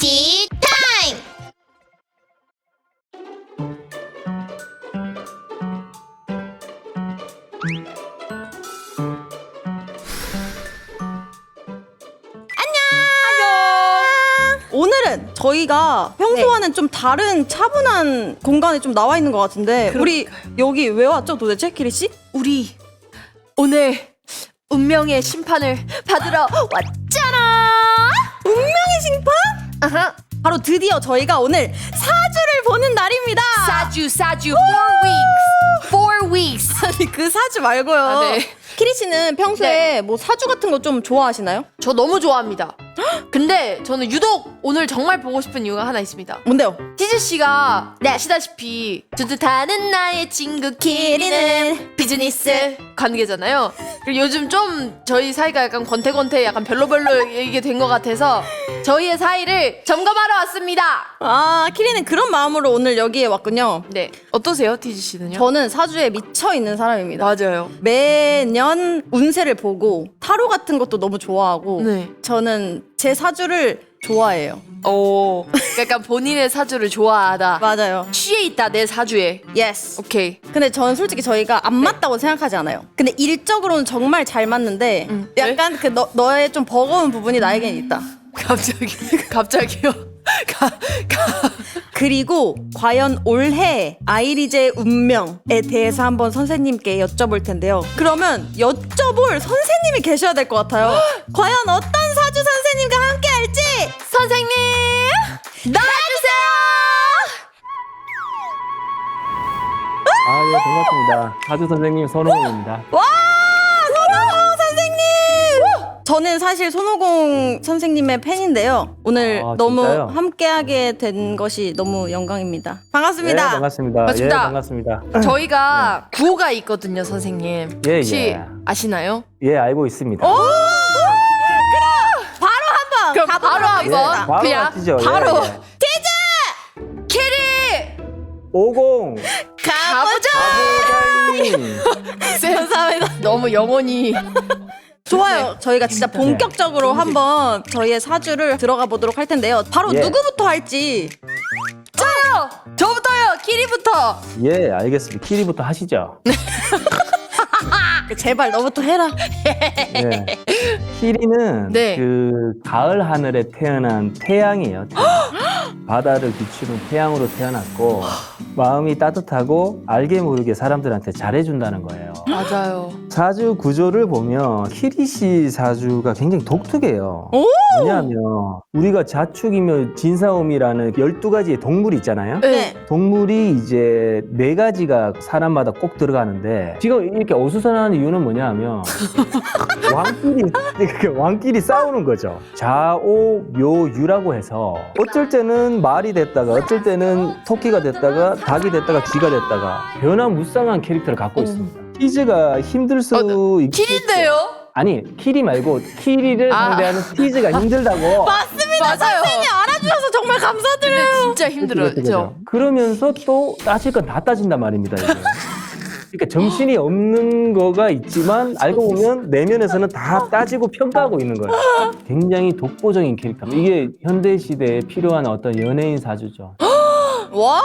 티 타임! 오늘은 저희가 평소와는 좀 다른 차분한 공간에 좀 나와 있는 것 같은데 우리 여기 왜 왔죠 도대체 키리 씨? 우리 오늘 운명의 심판을 받으러 왔잖아. 운명의 심판? 아하. 바로 드디어 저희가 오늘 사주를 보는 날입니다. 사주 4 weeks. 아니 그 사주 말고요. 아, 네. 키리 씨는 평소에 뭐 사주 같은 거 좀 좋아하시나요? 저 너무 좋아합니다. 근데 저는 유독 오늘 정말 보고 싶은 이유가 하나 있습니다. 뭔데요? 티즈 씨가 아시다시피 두둑하는 나의 친구 키리는 비즈니스 관계잖아요. 그리고 요즘 좀 저희 사이가 약간 권태권태 약간 별로별로 이게 된 것 같아서 저희의 사이를 점검하러 왔습니다. 아 키리는 그런 마음으로 오늘 여기에 왔군요. 네, 어떠세요, 티즈 씨는요? 저는 사주에 미쳐 있는 사람입니다. 맞아요. 매년 운세를 보고 타로 같은 것도 너무 좋아하고 네. 저는 제 사주를 좋아해요. 오, 약간 본인의 사주를 좋아하다. 맞아요. 취해 있다 내 사주에. 예스. 오케이. 근데 저는 솔직히 저희가 안 맞다고 생각하지 않아요. 근데 일적으로는 정말 잘 맞는데 약간 그 너의 좀 버거운 부분이 나에겐 있다. 갑자기요. 그리고 과연 올해 아이리제의 운명에 대해서 한번 선생님께 여쭤볼 텐데요. 그러면 여쭤볼 선생님이 계셔야 될 것 같아요. 과연 어떤 사주 선생님과 함께 할지 선생님 나와주세요. 예, 반갑습니다. 사주 선생님 손호공입니다. 와! 손오공 선생님! 저는 사실 손오공 선생님의 팬인데요. 오늘 아, 너무 진짜요? 함께하게 된 것이 너무 영광입니다. 반갑습니다. 예, 반갑습니다. 반갑습니다. 예, 반갑습니다. 저희가 구호가 있거든요, 선생님. 예, 혹시 예. 아시나요? 예, 알고 있습니다. 그럼 바로 한번 그럼 가보도록 바로 하겠습니다. 한번 바로 그냥 가시죠. 바로 예, 예. 캐리 50 가보자. 가보자님. 감사합니다. 너무 영혼이 좋아요. 저희가 진짜 네. 본격적으로 한번 저희의 사주를 들어가 보도록 할 텐데요. 바로 예. 누구부터 할지. 저요. 저부터요. 키리부터. 예, 알겠습니다. 키리부터 하시죠. 제발 너부터 해라. 예. 키리는 네. 그 가을 하늘에 태어난 태양이에요. 태양. 바다를 비추는 태양으로 태어났고 마음이 따뜻하고 알게 모르게 사람들한테 잘해준다는 거예요. 맞아요. 사주 구조를 보면 키리 씨 사주가 굉장히 독특해요. 오! 왜냐하면 우리가 자축이며 진사오미라는 12가지의 동물이 있잖아요. 네. 동물이 이제 4가지가 사람마다 꼭 들어가는데 지금 이렇게 어수선한 이유는 뭐냐 하면 왕끼리 싸우는 거죠. 좌오 묘유라고 해서 어쩔 때는 말이 됐다가 어쩔 때는 토끼가 됐다가 닭이 됐다가 쥐가 됐다가 변화무쌍한 캐릭터를 갖고 있습니다. 티즈가 힘들 수 있겠죠. 키리인데요? 아니 키리 말고 키리를 상대하는 티즈가 힘들다고. 맞습니다. 맞아요. 선생님 알아주셔서 정말 감사드려요. 근데 진짜 힘들어요. 그러면서 또 따질 건 다 따진단 말입니다. 이게. 그러니까 정신이 없는 거가 있지만 알고 보면 내면에서는 다 따지고 평가하고 있는 거예요. 굉장히 독보적인 캐릭터입니다. 이게 현대 시대에 필요한 어떤 연예인 사주죠. 와,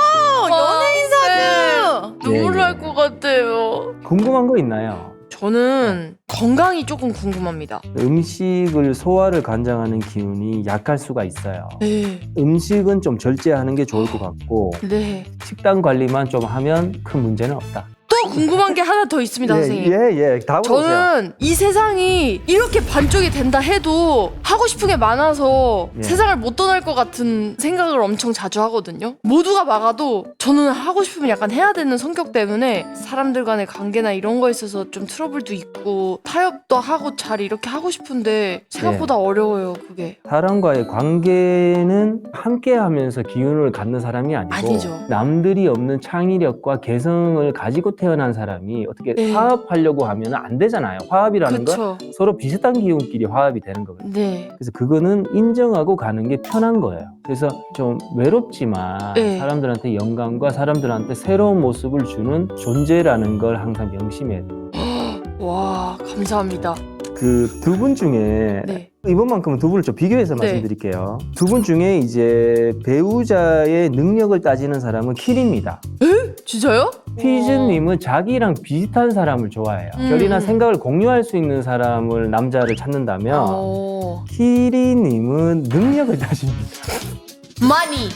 연예인 사주. 눈물 예, 날 예. 것 같아요. 궁금한 거 있나요? 저는 건강이 조금 궁금합니다. 음식을 소화를 관장하는 기운이 약할 수가 있어요. 네. 음식은 좀 절제하는 게 좋을 것 같고 네. 식단 관리만 좀 하면 큰 문제는 없다. 또 궁금한 게 하나 더 있습니다, 선생님. 예. 다음으로 오세요. 저는 이 세상이 이렇게 반쪽이 된다 해도 하고 싶은 게 많아서 예. 세상을 못 떠날 것 같은 생각을 엄청 자주 하거든요. 모두가 막아도 저는 하고 싶으면 약간 해야 되는 성격 때문에 사람들 간의 관계나 이런 거에 있어서 좀 트러블도 있고 타협도 하고 잘 이렇게 하고 싶은데 생각보다 어려워요, 그게. 사람과의 관계는 함께하면서 기운을 갖는 사람이 아니고 아니죠. 남들이 없는 창의력과 개성을 가지고 태어난 사람이 어떻게 네. 화합하려고 하면 안 되잖아요. 화합이라는 건 그쵸. 서로 비슷한 기운끼리 화합이 되는 거거든요. 네. 그래서 그거는 인정하고 가는 게 편한 거예요. 그래서 좀 외롭지만 네. 사람들한테 영감과 사람들한테 새로운 모습을 주는 존재라는 걸 항상 명심해야 돼요. 와, 감사합니다. 그 두 분 중에 네. 이번만큼은 두 분을 좀 비교해서 네. 말씀드릴게요. 두 분 중에 이제 배우자의 능력을 따지는 사람은 킬입니다. 진짜요? 티즈님은 자기랑 비슷한 사람을 좋아해요. 결이나 생각을 공유할 수 있는 사람을 남자를 찾는다면 키리님은 능력을 따집니다. 많이.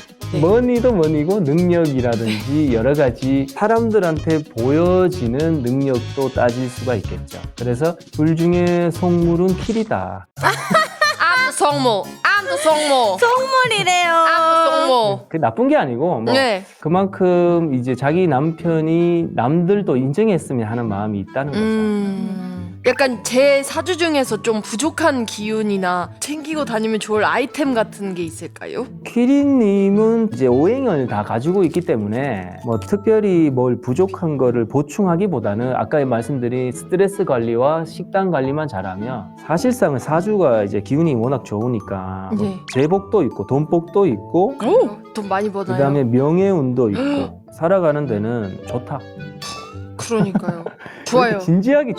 머니도 머니고 능력이라든지 여러 가지 사람들한테 보여지는 능력도 따질 수가 있겠죠. 그래서 둘 중에 속물은 킬이다. 암도 성모. 암도 성모. 속물이래요. 암도 성모. 그 나쁜 게 아니고 뭐 네. 그만큼 이제 자기 남편이 남들도 인정했으면 하는 마음이 있다는 거죠. 약간 제 사주 중에서 좀 부족한 기운이나 챙기고 다니면 좋을 아이템 같은 게 있을까요? 키리님은 이제 오행을 다 가지고 있기 때문에 뭐 특별히 뭘 부족한 거를 보충하기보다는 아까 말씀드린 스트레스 관리와 식단 관리만 잘하면 사실상은 사주가 이제 기운이 워낙 좋으니까 뭐 네. 재복도 있고 돈복도 있고 돈 많이 버나요? 그다음에 명예운도 있고 살아가는 데는 좋다. 그러니까요. 좋아요. 진지하게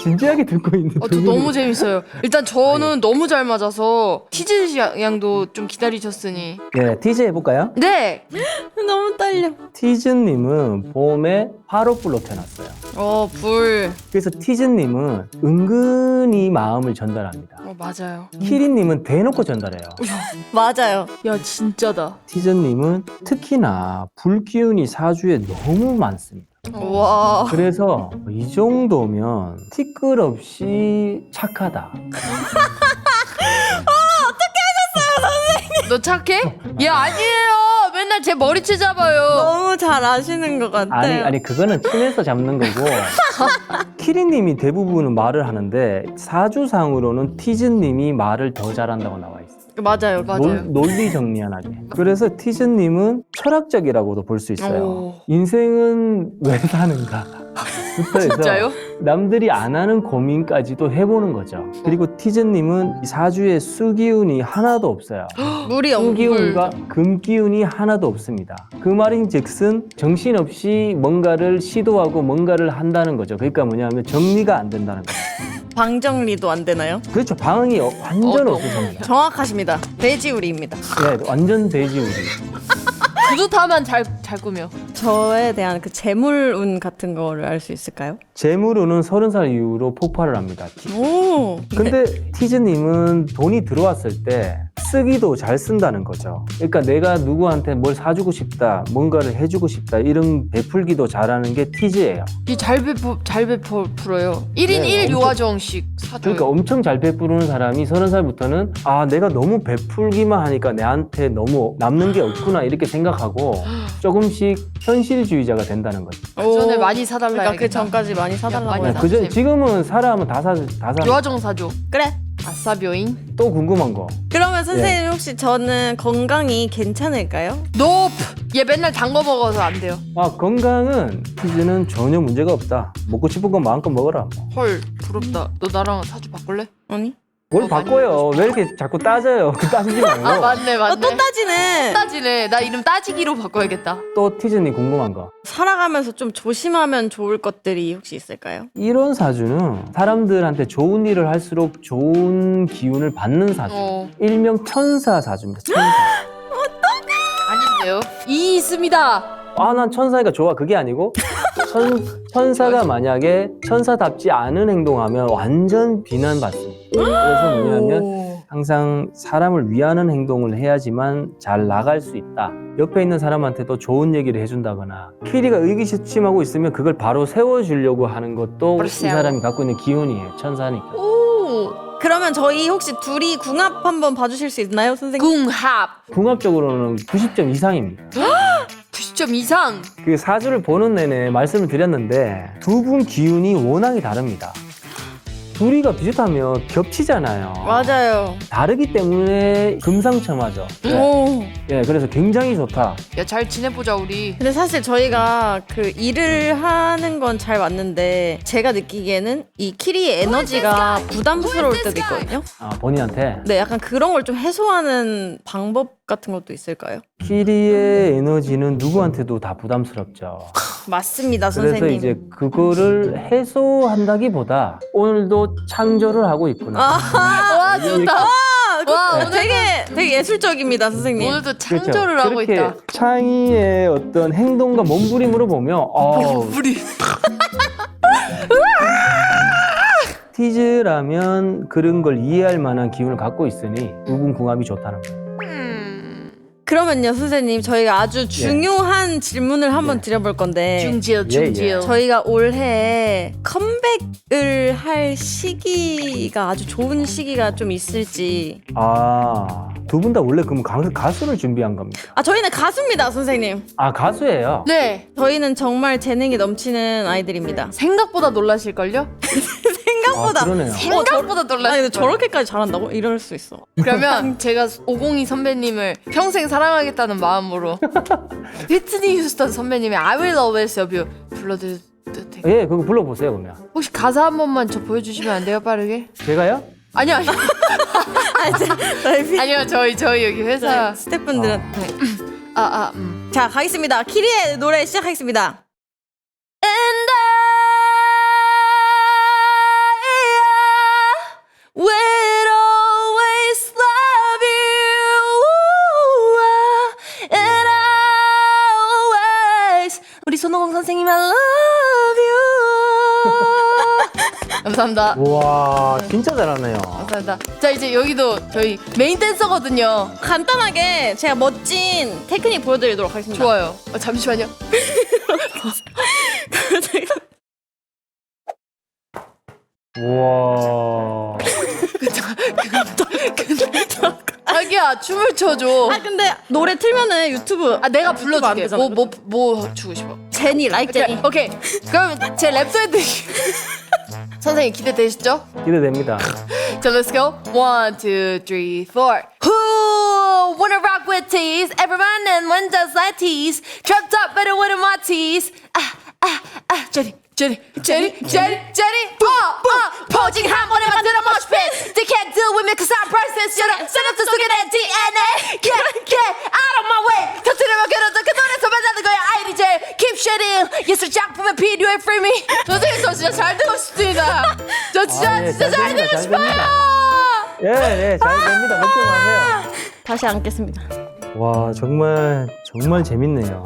듣고 있는 저 두 너무 분이. 재밌어요. 일단 저는 너무 잘 맞아서 티즈 양도 좀 기다리셨으니. 네, 티즈 해볼까요? 네. 너무 떨려. 티즈님은 봄에 화로불로 태어났어요. 불. 그래서 티즈님은 은근히 마음을 전달합니다. 맞아요. 키리님은 대놓고 전달해요. 맞아요. 야 진짜다. 티즈님은 특히나 불기운이 사주에 너무 많습니다. 와. 그래서 이 정도면 티끌없이 착하다. 너 착해? 야 아니에요. 맨날 제 머리채 잡아요. 너무 잘 아시는 것 같아요. 아니 그거는 친해서 잡는 거고 키리님이 대부분은 말을 하는데 사주상으로는 티즈님이 말을 더 잘한다고 나와 있어요. 맞아요. 맞아요. 논리 정리하게. 그래서 티즈님은 철학적이라고도 볼 수 있어요. 오. 인생은 왜 사는가? 부터 해서 진짜요? 남들이 안 하는 고민까지도 해보는 거죠. 그리고 티즈님은 사주에 수기운이 하나도 없어요. 물이 없는 수기운과 금기운이 하나도 없습니다. 그 말인즉슨 정신없이 뭔가를 시도하고 뭔가를 한다는 거죠. 그러니까 뭐냐면 정리가 안 된다는 거예요. 방 정리도 안 되나요? 그렇죠. 방이 완전 없으십니다. 정확하십니다. 돼지우리입니다. 네, 완전 돼지우리. 뿌듯하면 잘 꾸며. 저에 대한 그 재물운 같은 거를 알 수 있을까요? 재물운은 30살 이후로 폭발을 합니다. 오. 근데 티즈님은 돈이 들어왔을 때 쓰기도 잘 쓴다는 거죠. 그러니까 내가 누구한테 뭘 사주고 싶다, 뭔가를 해주고 싶다 이런 베풀기도 잘하는 게 티즈예요. 잘 베풀어요. 1인 네, 1 엄청- 요화정식 사줘요. 그러니까 엄청 잘 베푸는 사람이 30살부터는 아 내가 너무 베풀기만 하니까 내한테 너무 남는 게 없구나 이렇게 생각하고 조금씩 현실주의자가 된다는 거죠. 그 전에 많이 사달라. 그러니까 그 전까지 많이 사달라고 많이 해서. 사- 그전 지금은 사라하면 다 사. 요화정 사줘. 그래. 아싸 묘잉. 또 궁금한 거. 그러면 선생님 혹시 저는 건강이 괜찮을까요? 노프. 얘 맨날 단 거 먹어서 안 돼요. 아 건강은 티즈는 전혀 문제가 없다. 먹고 싶은 건 마음껏 먹어라. 헐 부럽다. 너 나랑 사주 바꿀래? 아니. 뭘 많이 바꿔요? 왜 이렇게 자꾸 따져요? 그 따지지 말고. 아 맞네 맞네. 또 따지네. 따지네. 나 이름 따지기로 바꿔야겠다. 또 티즈님 궁금한 거. 살아가면서 좀 조심하면 좋을 것들이 혹시 있을까요? 이런 사주는 사람들한테 좋은 일을 할수록 좋은 기운을 받는 사주. 일명 천사 사주입니다. 천사. 아닌데요? 이 있습니다. 아, 난 천사가 좋아. 그게 아니고 천사가 만약에 천사답지 않은 행동하면 완전 비난받습니다. 그래서 뭐냐면 항상 사람을 위하는 행동을 해야지만 잘 나갈 수 있다. 옆에 있는 사람한테도 좋은 얘기를 해준다거나 키리가 의기소침하고 있으면 그걸 바로 세워주려고 하는 것도 이 사람이 갖고 있는 기운이에요. 천사니까. 오. 그러면 저희 혹시 둘이 궁합 한번 봐주실 수 있나요, 선생님? 궁합. 궁합적으로는 90점 이상입니다. 90점 이상. 그 사주를 보는 내내 말씀을 드렸는데 두 분 기운이 워낙에 다릅니다. 둘이가 비슷하면 겹치잖아요. 맞아요. 다르기 때문에 금상첨화죠. 오. 예, 그래서 굉장히 좋다. 야 잘 지내보자 우리. 근데 사실 저희가 그 일을 하는 건 잘 맞는데 제가 느끼기에는 이 키리의 에너지가 부담스러울 때도 있거든요. 아, 본인한테. 네, 약간 그런 걸 좀 해소하는 방법 같은 것도 있을까요? 키리의 에너지는 누구한테도 다 부담스럽죠. 맞습니다, 그래서 선생님. 이제 그거를 해소한다기보다 오늘도 창조를 하고 있구나. 와 좋다. 와, 되게 예술적입니다, 선생님. 오늘도 창조를 하고 그렇게 있다. 창의의 어떤 행동과 몸부림으로 보면 우리 티즈라면 그런 걸 이해할 만한 기운을 갖고 있으니 우궁궁합이 좋다는 거예요. 그러면요, 선생님, 저희가 아주 중요한 질문을 한번 드려볼 건데 중지요. 저희가 올해 컴백을 할 시기가 아주 좋은 시기가 좀 있을지. 두 분 다 원래 그럼 가수를 준비한 겁니까? 저희는 가수입니다, 선생님. 가수예요? 네. 저희는 정말 재능이 넘치는 아이들입니다. 생각보다 놀라실걸요? 생각보다. 그러네요. 생각보다 아니, 근데 놀라실걸요? 저렇게까지 잘한다고? 이럴 수 있어. 그러면 제가 502 선배님을 평생 사랑하겠다는 마음으로 위트니 휴스턴 선배님의 I Will Always Love You 불러드려도 될까요? 예, 그거 불러보세요 그러면. 혹시 가사 한 번만 저 보여주시면 안 돼요, 빠르게? 제가요? 아니요. 아니요, 저희 여기 회사 스태프분들은. 네. 자, 가겠습니다. 키리의 노래 시작하겠습니다. And I will always love you. And I always 우리 손오공 선생님 I love you. 감사합니다. 우와, 진짜 잘하네요. 감사합니다. 자, 이제 여기도 저희 메인 댄서거든요. 간단하게 제가 멋진 테크닉 보여드리도록 하겠습니다. 좋아요. 잠시만요. 우와. 자기야, 춤을 춰줘. 근데 노래 틀면은 유튜브. 내가 안 불러줄게. 되잖아. 뭐 주고 싶어? 제니, 라이크 제니. 오케이. 그럼 제 랩소리 선생님 기대되시죠? 기대됩니다. 자, let's go. 1, 2, 3, 4. Who wanna rock with tease? Everyone and one does like tease. Trapped up better with my tease. Jenny. 포징 한 번에 만들어 mosh pit. They can't deal with me 'cause I'm priceless. 셋업도 속에 내 DNA. Get out of my way. 터뜨리면 그래도 그 노래에서 만나는 거야. 아이리제 keep shitting. 예술 작품에 필요해 free me. 선생님, 저 진짜 잘 되고 싶습니다. 저 진짜 예, 진짜 잘 되고 잘 싶어요. 예, 잘 됩니다. 걱정 마세요. 다시 앉겠습니다. 와, 정말 재밌네요.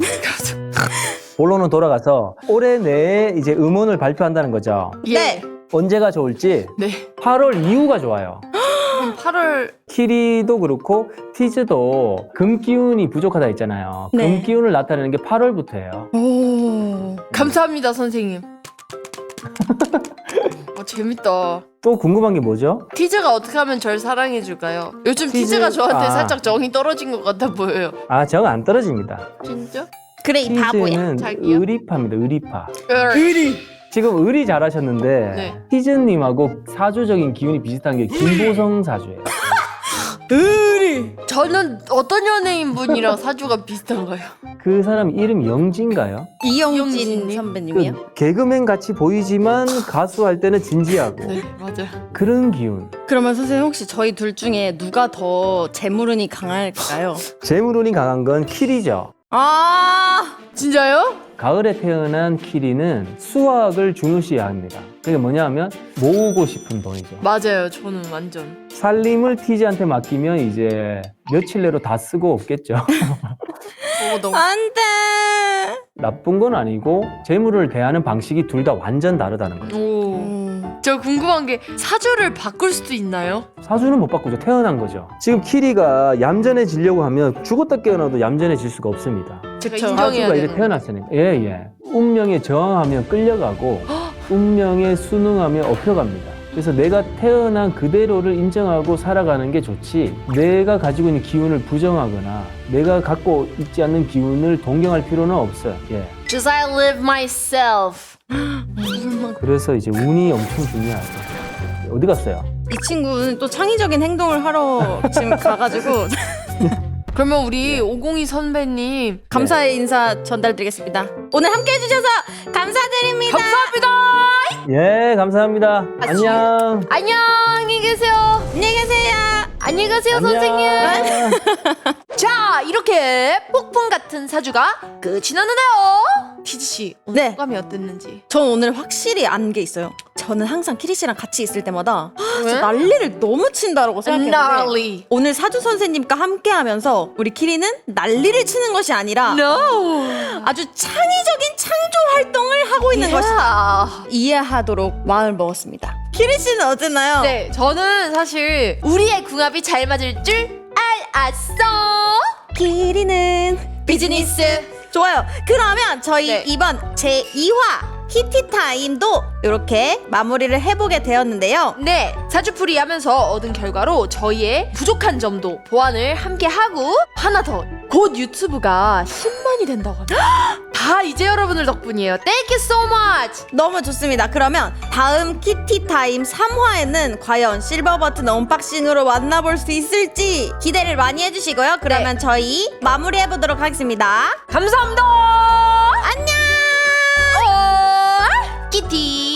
본론은 돌아가서 올해 내에 이제 음원을 발표한다는 거죠. 네. 언제가 좋을지 네. 8월 이후가 좋아요. 그럼 8월 키리도 그렇고 티즈도 금기운이 부족하다 했잖아요. 네. 금기운을 나타내는 게 8월부터예요. 오, 감사합니다, 선생님. 재밌다. 또 궁금한 게 뭐죠? 티즈가 어떻게 하면 절 사랑해 줄까요? 요즘 티즈- 티즈가 저한테 아. 살짝 정이 떨어진 것 같아 보여요. 정 안 떨어집니다. 진짜? 그래, 이 바보야. 티즈는 자기요? 의리파입니다. 의리파. 의리. 지금 의리 잘하셨는데 네. 티즈님하고 사주적인 기운이 비슷한 게 김보성 사주예요. 저는 어떤 연예인 분이랑 사주가 비슷한가요? 그 사람 이름이 영진가요? 이영진 이영진님? 선배님이요? 그 개그맨 같이 보이지만 가수 할 때는 진지하고 네, 맞아요. 그런 기운. 그러면 선생님, 혹시 저희 둘 중에 누가 더 재물운이 강할까요? 재물운이 강한 건 키리죠. 진짜요? 가을에 태어난 키리는 수학을 중요시합니다. 그게 뭐냐면 모으고 싶은 돈이죠. 맞아요. 저는 완전. 살림을 티즈한테 맡기면 이제 며칠 내로 다 쓰고 없겠죠. 너무 안 돼. 나쁜 건 아니고 재물을 대하는 방식이 둘 다 완전 다르다는 거죠. 오. 저 궁금한 게 사주를 바꿀 수도 있나요? 사주는 못 바꾸죠. 태어난 거죠. 지금 키리가 얌전해지려고 하면 죽었다 깨어나도 얌전해질 수가 없습니다. 제가 그쵸. 인정해야 사주가 이제 되는. 태어났으니까. 예. 운명에 저항하면 끌려가고 운명에 순응하면 업혀갑니다. 그래서 내가 태어난 그대로를 인정하고 살아가는 게 좋지, 내가 가지고 있는 기운을 부정하거나 내가 갖고 있지 않는 기운을 동경할 필요는 없어요. 예. Just I live myself. 그래서 이제 운이 엄청 중요하죠. 어디 갔어요? 이 친구는 또 창의적인 행동을 하러 지금 가가지고 그러면 우리 502 선배님 감사의 인사 전달드리겠습니다. 오늘 함께 해주셔서 감사드립니다. 감사합니다. 예, 감사합니다. 안녕. 안녕히 계세요. 안녕히 계세요. 안녕히 가세요, 안녕. 선생님. 자, 이렇게 폭풍 같은 사주가 끝이 났는데요. 티지 씨 오늘 네. 소감이 어땠는지. 전 오늘 확실히 안 게 있어요. 저는 항상 키리 씨랑 같이 있을 때마다 왜? 진짜 난리를 너무 친다라고 생각했는데 난리. 오늘 사주 선생님과 함께하면서 우리 키리는 난리를 치는 것이 아니라 No. 아주 창의적인 창조 활동을 하고 있는 것이다. 이해하도록 마음을 먹었습니다. 키리 씨는 어땠나요? 네, 저는 사실 우리의 궁합이 잘 맞을 줄 알았어. 키리는 비즈니스. 좋아요. 그러면 저희 네. 이번 제2화 키티타임도 이렇게 마무리를 해보게 되었는데요. 네, 사주풀이 하면서 얻은 결과로 저희의 부족한 점도 보완을 함께 하고 하나 더, 곧 유튜브가 10만이 된다고 합니다. 다 이제 여러분들 덕분이에요. Thank you so much. 너무 좋습니다. 그러면 다음 키티타임 3화에는 과연 실버 버튼 언박싱으로 만나볼 수 있을지 기대를 많이 해주시고요. 그러면 저희 마무리해보도록 하겠습니다. 감사합니다. 안녕! 키티.